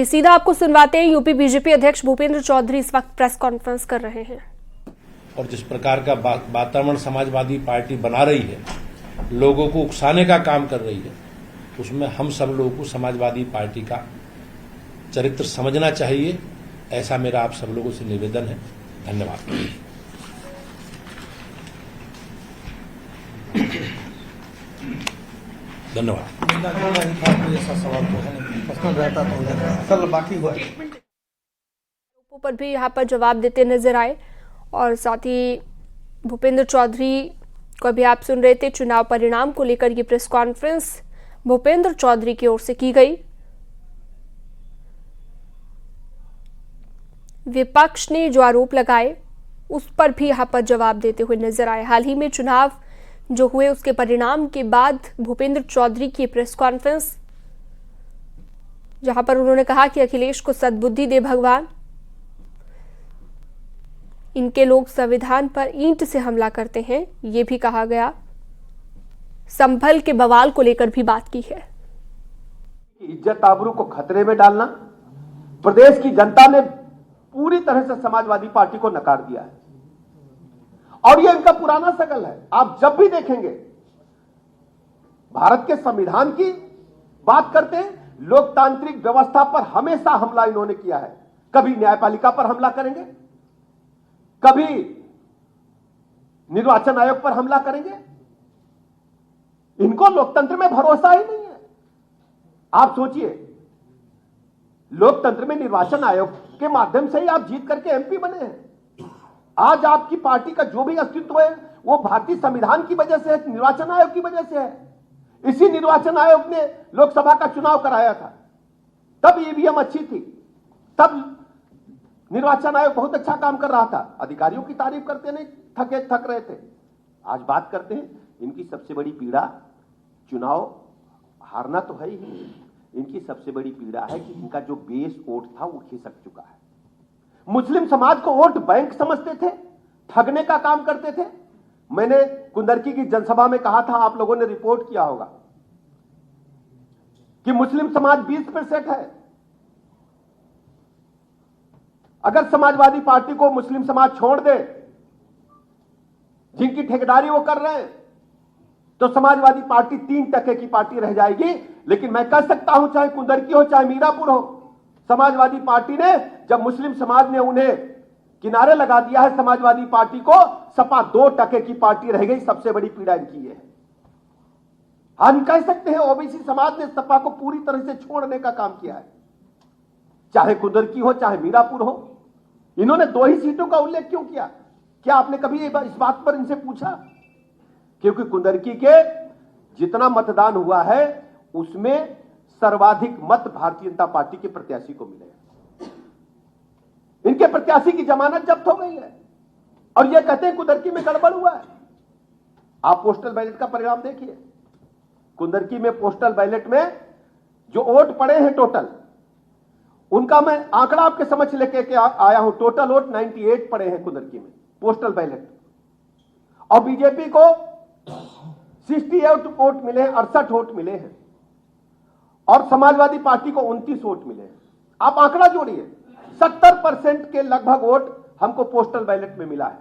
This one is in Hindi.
चलिए सीधा आपको सुनवाते हैं। यूपी बीजेपी अध्यक्ष भूपेंद्र चौधरी इस वक्त प्रेस कॉन्फ्रेंस कर रहे हैं। और जिस प्रकार का वातावरण समाजवादी पार्टी बना रही है, लोगों को उकसाने का काम कर रही है, उसमें हम सब लोगों को समाजवादी पार्टी का चरित्र समझना चाहिए। ऐसा मेरा आप सब लोगों से निवेदन है। धन्यवाद। ऐसा सवाल तो है नहीं, पर्सनल रहता तो सर बाकी हुआ पर भी यहाँ पर जवाब देते नजर आए। और साथ ही भूपेंद्र चौधरी को अभी आप सुन रहे थे। चुनाव परिणाम को लेकर ये प्रेस कॉन्फ्रेंस भूपेंद्र चौधरी की ओर से की गई। विपक्ष ने जो आरोप लगाए उस पर भी यहाँ पर जवाब देते हुए नजर आए। हाल ही में चुनाव जो हुए उसके परिणाम के बाद भूपेंद्र चौधरी की प्रेस कॉन्फ्रेंस, जहां पर उन्होंने कहा कि अखिलेश को सद्बुद्धि दे भगवान, इनके लोग संविधान पर ईंट से हमला करते हैं, ये भी कहा गया। संभल के बवाल को लेकर भी बात की है। इज्जत आबरू को खतरे में डालना, प्रदेश की जनता ने पूरी तरह से समाजवादी पार्टी को नकार दिया है और यह इनका पुराना शकल है। आप जब भी देखेंगे भारत के संविधान की बात करते हैं, लोकतांत्रिक व्यवस्था पर हमेशा हमला इन्होंने किया है। कभी न्यायपालिका पर हमला करेंगे, कभी निर्वाचन आयोग पर हमला करेंगे। इनको लोकतंत्र में भरोसा ही नहीं है। आप सोचिए, लोकतंत्र में निर्वाचन आयोग के माध्यम से ही आप जीत करके एमपी बने हैं। आज आपकी पार्टी का जो भी अस्तित्व है वो भारतीय संविधान की वजह से है, निर्वाचन आयोग की वजह से है। इसी निर्वाचन आयोग ने लोकसभा का चुनाव कराया था, तब ईवीएम अच्छी थी, तब निर्वाचन आयोग बहुत अच्छा काम कर रहा था। अधिकारियों की तारीफ करते नहीं थक रहे थे। आज बात करते हैं, इनकी सबसे बड़ी पीड़ा चुनाव हारना तो है ही, इनकी सबसे बड़ी पीड़ा है कि इनका जो बेस वोट था वो खिसक चुका है। मुस्लिम समाज को वोट बैंक समझते थे, ठगने का काम करते थे। मैंने कुंदरकी की जनसभा में कहा था, आप लोगों ने रिपोर्ट किया होगा कि मुस्लिम समाज 20% है। अगर समाजवादी पार्टी को मुस्लिम समाज छोड़ दे, जिनकी ठेकेदारी वो कर रहे हैं, तो समाजवादी पार्टी 3% की पार्टी रह जाएगी। लेकिन मैं कह सकता हूं, चाहे कुंदरकी हो चाहे मीरापुर हो, समाजवादी पार्टी ने जब मुस्लिम समाज ने उन्हें किनारे लगा दिया है, समाजवादी पार्टी को, सपा 2% की पार्टी रह गई। सबसे बड़ी पीड़ा इनकी है। हम कह सकते हैं ओबीसी समाज ने सपा को पूरी तरह से छोड़ने का काम किया है। चाहे कुंदरकी हो चाहे मीरापुर हो, इन्होंने 2 ही सीटों का उल्लेख क्यों किया? क्या आपने कभी इस बात पर इनसे पूछा? क्योंकि कुंदरकी के जितना मतदान हुआ है उसमें सर्वाधिक मत भारतीय जनता पार्टी के प्रत्याशी को मिले हैं। इनके प्रत्याशी की जमानत जब्त हो गई है और यह कहते हैं कुंदरकी में गड़बड़ हुआ है। आप पोस्टल बैलेट का परिणाम देखिए। कुंदरकी में पोस्टल बैलेट में जो वोट पड़े हैं टोटल, उनका मैं आंकड़ा आपके समझ लेके आया हूं। टोटल वोट 98 पड़े हैं कुंदरकी में पोस्टल बैलेट, और बीजेपी को 68 वोट मिले हैं, 68 वोट मिले हैं, और समाजवादी पार्टी को 29 वोट मिले हैं। आप आंकड़ा जोड़िए, 70% के लगभग वोट हमको पोस्टल बैलेट में मिला है।